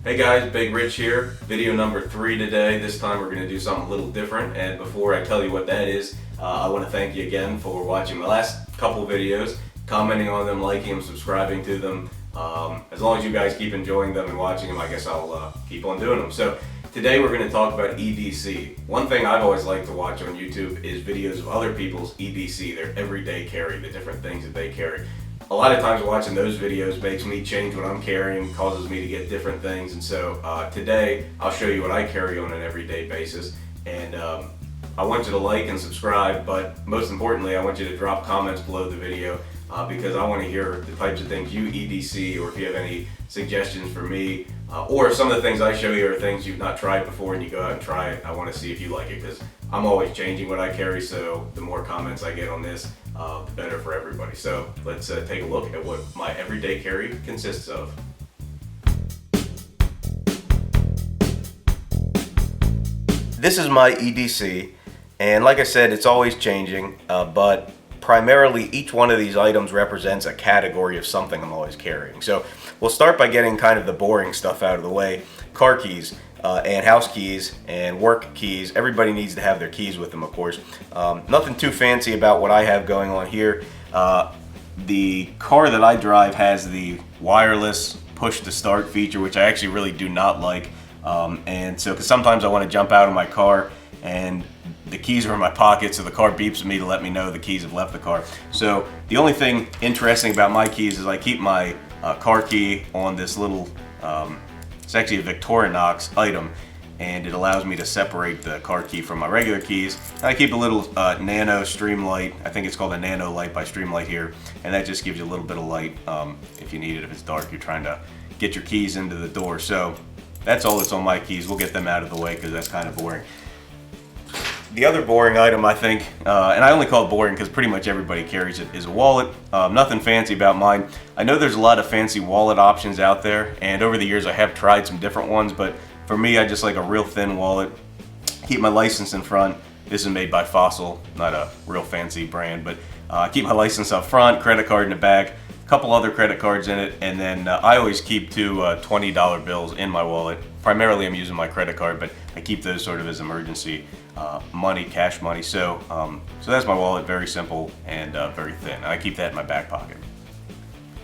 Hey guys, Big Rich here. Video number 3 today. This time we're going to do something a little different, and before I tell you what that is, I want to thank you again for watching my last couple videos, commenting on them, liking them, subscribing to them. As long as you guys keep enjoying them and watching them, I guess I'll keep on doing them. So today we're going to talk about EDC. One thing I've always liked to watch on YouTube is videos of other people's EDC, their everyday carry, the different things that they carry. A lot of times watching those videos makes me change what I'm carrying, causes me to get different things, and so today I'll show you what I carry on an everyday basis, and I want you to like and subscribe, but most importantly I want you to drop comments below the video because I want to hear the types of things you EDC, or if you have any suggestions for me, or if some of the things I show you are things you've not tried before and you go out and try it. I want to see if you like it, because I'm always changing what I carry, so the more comments I get on this, the better for everybody. So let's take a look at what my everyday carry consists of. This is my EDC, and like I said, it's always changing, but primarily each one of these items represents a category of something I'm always carrying. So we'll start by getting kind of the boring stuff out of the way. Car keys and house keys and work keys. Everybody needs to have their keys with them, of course. Nothing too fancy about what I have going on here. The car that I drive has the wireless push to start feature, which I actually really do not like. And so, because sometimes I want to jump out of my car and the keys are in my pocket, so the car beeps at me to let me know the keys have left the car. So the only thing interesting about my keys is I keep my car key on this little, it's actually a Victorinox item, and it allows me to separate the car key from my regular keys. And I keep a little nano streamlight. I think it's called a nano light by Streamlight here, and that just gives you a little bit of light if you need it, if it's dark, you're trying to get your keys into the door. So that's all that's on my keys. We'll get them out of the way because that's kind of boring. The other boring item, I think, and I only call it boring because pretty much everybody carries it, is a wallet. Nothing fancy about mine. I know there's a lot of fancy wallet options out there, and over the years I have tried some different ones, but for me I just like a real thin wallet. Keep my license in front. This is made by Fossil, not a real fancy brand, but keep my license up front, credit card in the back, a couple other credit cards in it, and then I always keep two $20 bills in my wallet. Primarily I'm using my credit card, but I keep those sort of as emergency money, cash money. So so that's my wallet, very simple and very thin. I keep that in my back pocket.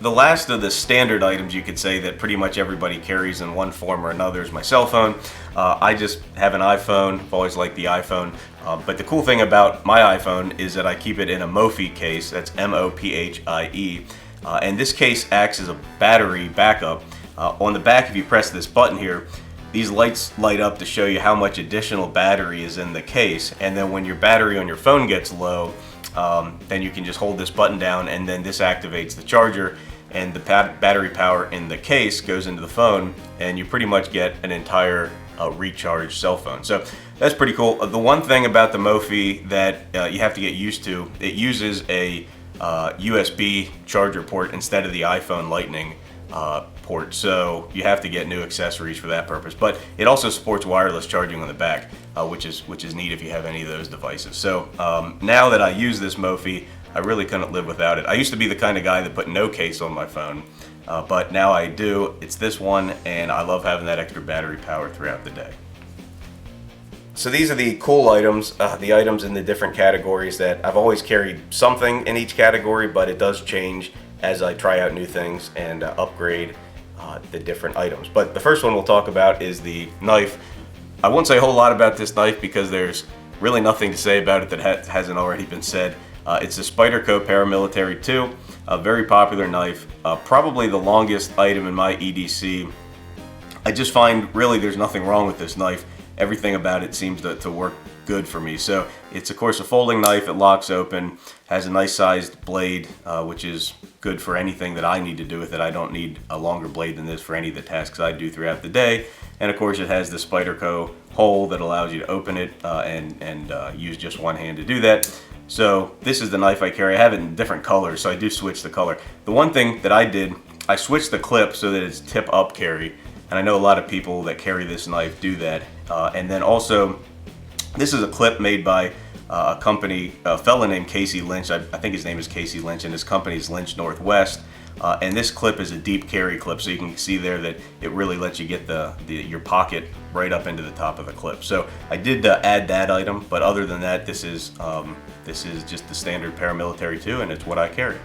The last of the standard items you could say that pretty much everybody carries in one form or another is my cell phone. I just have an iPhone. I've always liked the iPhone. But the cool thing about my iPhone is that I keep it in a Mophie case. That's M-O-P-H-I-E. And this case acts as a battery backup. On the back, if you press this button here, these lights light up to show you how much additional battery is in the case, and then when your battery on your phone gets low, then you can just hold this button down, and then this activates the charger, and the battery power in the case goes into the phone, and you pretty much get an entire recharged cell phone. So that's pretty cool. The one thing about the Mophie that you have to get used to, it uses a USB charger port instead of the iPhone Lightning port, so you have to get new accessories for that purpose. But it also supports wireless charging on the back, which is neat if you have any of those devices. So now that I use this Mophie, I really couldn't live without it. I used to be the kind of guy that put no case on my phone, but now I do. It's this one, and I love having that extra battery power throughout the day. So these are the cool items, the items in the different categories that I've always carried something in each category, but it does change as I try out new things and upgrade the different items. But the first one we'll talk about is the knife. I won't say a whole lot about this knife because there's really nothing to say about it that hasn't already been said. It's a Spyderco Paramilitary 2, a very popular knife, probably the longest item in my EDC. I just find really there's nothing wrong with this knife. Everything about it seems to work good for me. So it's of course a folding knife. It locks open, has a nice sized blade, which is good for anything that I need to do with it. I don't need a longer blade than this for any of the tasks I do throughout the day. And of course it has the Spyderco hole that allows you to open it and use just one hand to do that. So this is the knife I carry. I have it in different colors, so I do switch the color. The one thing that I did, I switched the clip so that it's tip up carry. And I know a lot of people that carry this knife do that. And then also, this is a clip made by a company, a fella named Casey Lynch. I think his name is Casey Lynch, and his company is Lynch Northwest. And this clip is a deep carry clip, so you can see there that it really lets you get your pocket right up into the top of the clip. So I did add that item, but other than that, this is just the standard paramilitary 2, and it's what I carry.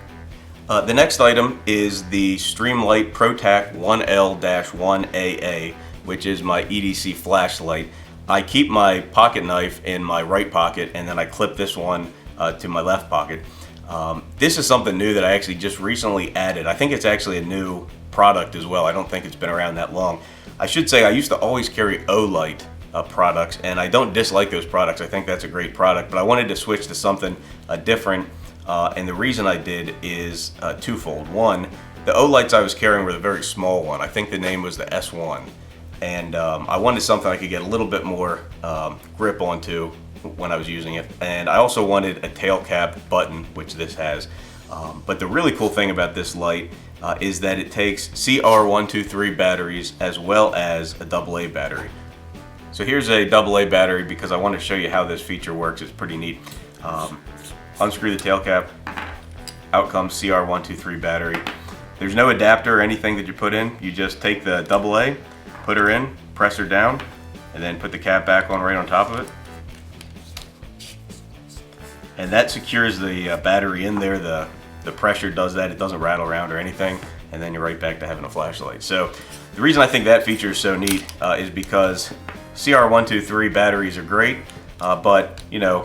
The next item is the Streamlight ProTac 1L-1AA, which is my EDC flashlight. I keep my pocket knife in my right pocket, and then I clip this one to my left pocket. This is something new that I actually just recently added. I think it's actually a new product as well. I don't think it's been around that long. I should say I used to always carry Olight products, and I don't dislike those products. I think that's a great product, but I wanted to switch to something different. And the reason I did is twofold. One, the Olights I was carrying were the very small one. I think the name was the S1. And I wanted something I could get a little bit more grip onto when I was using it. And I also wanted a tail cap button, which this has. But the really cool thing about this light is that it takes CR123 batteries as well as a AA battery. So here's a AA battery because I want to show you how this feature works. It's pretty neat. Unscrew the tail cap, out comes CR123 battery. There's no adapter or anything that you put in. You just take the AA, put her in, press her down, and then put the cap back on right on top of it. And that secures the battery in there. The pressure does that. It doesn't rattle around or anything, and then you're right back to having a flashlight. So the reason I think that feature is so neat is because CR123 batteries are great, but you know,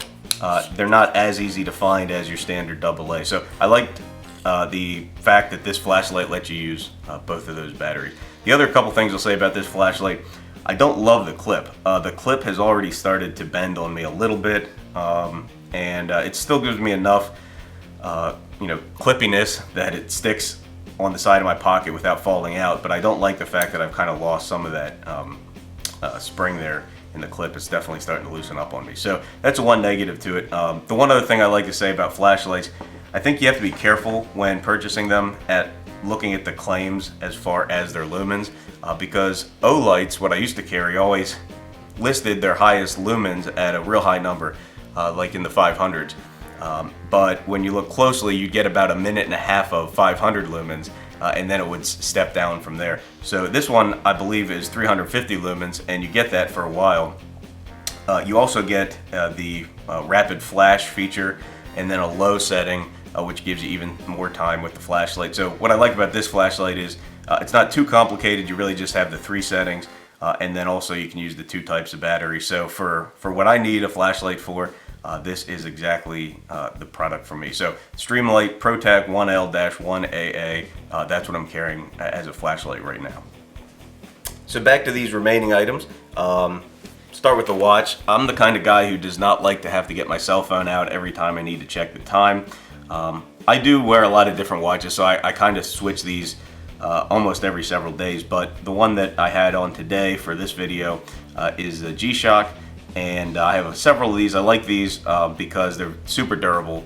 they're not as easy to find as your standard AA. So I liked the fact that this flashlight lets you use both of those batteries. The other couple things I'll say about this flashlight, I don't love the clip. The clip has already started to bend on me a little bit, and it still gives me enough clippiness that it sticks on the side of my pocket without falling out, but I don't like the fact that I've kind of lost some of that spring there in the clip. It's definitely starting to loosen up on me. So that's one negative to it. The one other thing I like to say about flashlights, I think you have to be careful when purchasing them at looking at the claims as far as their lumens, because Olights, what I used to carry, always listed their highest lumens at a real high number, like in the 500s. But when you look closely, you get about a minute and a half of 500 lumens, and then it would step down from there. So this one, I believe, is 350 lumens, and you get that for a while. You also get the rapid flash feature, and then a low setting, which gives you even more time with the flashlight. So what I like about this flashlight is it's not too complicated. You really just have the 3 settings, and then also you can use the 2 types of battery. So for what I need a flashlight for, this is exactly the product for me. So Streamlight ProTac 1L-1AA, that's what I'm carrying as a flashlight right now. So back to these remaining items. Start with the watch. I'm the kind of guy who does not like to have to get my cell phone out every time I need to check the time. I do wear a lot of different watches, so I kind of switch these almost every several days, but the one that I had on today for this video is the G-Shock, and I have several of these. I like these because they're super durable.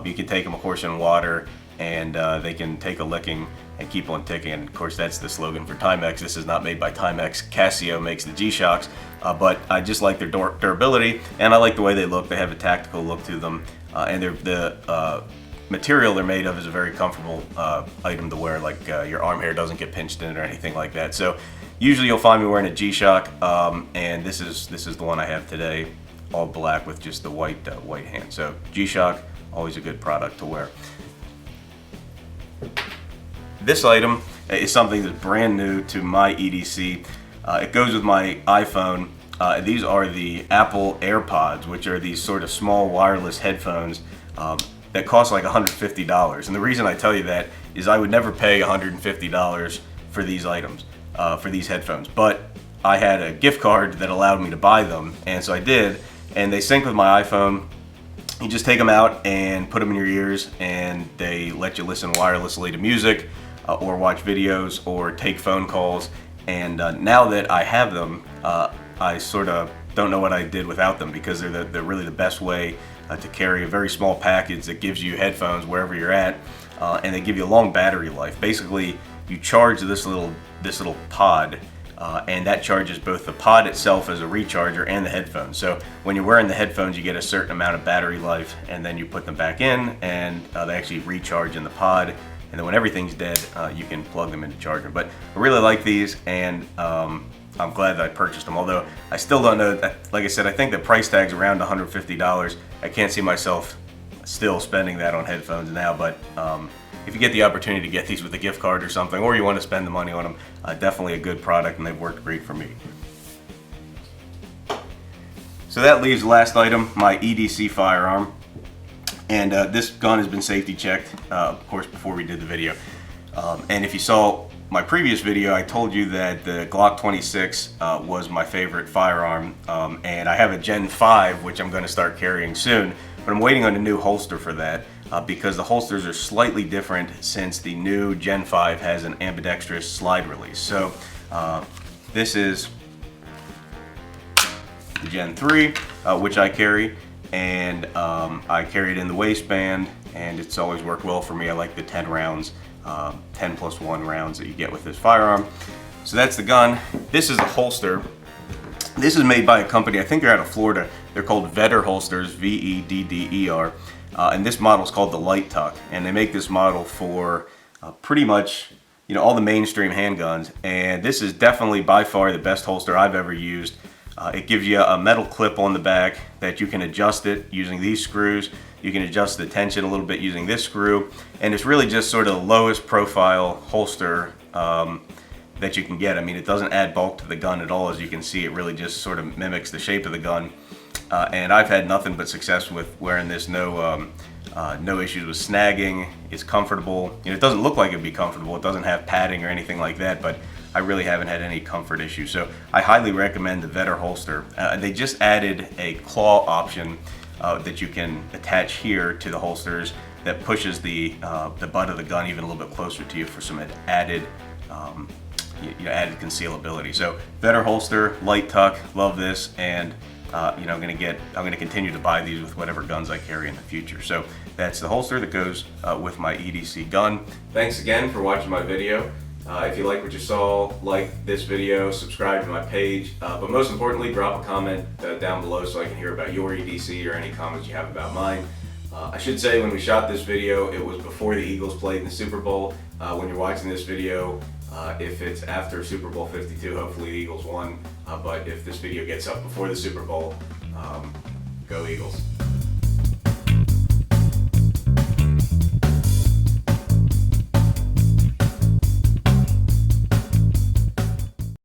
You can take them, of course, in water, and they can take a licking and keep on ticking. And of course, that's the slogan for Timex. This is not made by Timex. Casio makes the G-Shocks, but I just like their durability, and I like the way they look. They have a tactical look to them, and the material they're made of is a very comfortable item to wear. Like your arm hair doesn't get pinched in or anything like that. So usually you'll find me wearing a G-Shock, and this is the one I have today, all black with just the white hand. So G-Shock, always a good product to wear. This item is something that's brand new to my EDC. It goes with my iPhone. These are the Apple AirPods, which are these sort of small wireless headphones that cost like $150. And the reason I tell you that is I would never pay $150 for these items, for these headphones. But I had a gift card that allowed me to buy them, and so I did. And they sync with my iPhone. You just take them out and put them in your ears, and they let you listen wirelessly to music, or watch videos, or take phone calls. And now that I have them, I sort of don't know what I did without them, because they're really the best way to carry a very small package that gives you headphones wherever you're at, and they give you a long battery life. Basically, you charge this little pod, and that charges both the pod itself as a recharger and the headphones. So when you're wearing the headphones, you get a certain amount of battery life, and then you put them back in, and they actually recharge in the pod, and then when everything's dead, you can plug them into charger. But I really like these, and I'm glad that I purchased them, although I still don't know, like I said, I think the price tag's around $150. I can't see myself still spending that on headphones now, but if you get the opportunity to get these with a gift card or something, or you want to spend the money on them, definitely a good product, and they've worked great for me. So that leaves the last item, my EDC Firearm. And this gun has been safety checked, of course, before we did the video. And if you saw my previous video, I told you that the Glock 26 was my favorite firearm, and I have a Gen 5, which I'm going to start carrying soon, but I'm waiting on a new holster for that because the holsters are slightly different since the new Gen 5 has an ambidextrous slide release. So this is the Gen 3, which I carry, and I carry it in the waistband, and it's always worked well for me. I like the 10 rounds. 10 plus 1 rounds that you get with this firearm. So that's the gun. This is a holster. This is made by a company, I think they're out of Florida. They're called Vedder Holsters, V-E-D-D-E-R. And this model is called the Light Tuck. And they make this model for pretty much, you know, all the mainstream handguns. And this is definitely by far the best holster I've ever used. It gives you a metal clip on the back that you can adjust it using these screws. You can adjust the tension a little bit using this screw, and it's really just sort of the lowest profile holster that you can get. I mean, it doesn't add bulk to the gun at all. As you can see, it really just sort of mimics the shape of the gun, and I've had nothing but success with wearing this. No issues with snagging. It's comfortable. You know, it doesn't look like it'd be comfortable. It doesn't have padding or anything like that, but I really haven't had any comfort issues. So I highly recommend the Vedder holster. They just added a claw option that you can attach here to the holsters that pushes the butt of the gun even a little bit closer to you for some added added concealability. So Vedder holster, Light Tuck, love this, and I'm gonna continue to buy these with whatever guns I carry in the future. So that's the holster that goes with my EDC gun. Thanks again for watching my video. If you like what you saw, like this video, subscribe to my page, but most importantly, drop a comment down below so I can hear about your EDC or any comments you have about mine. I should say, when we shot this video, it was before the Eagles played in the Super Bowl. When you're watching this video, if it's after Super Bowl 52, hopefully the Eagles won, but if this video gets up before the Super Bowl, go Eagles.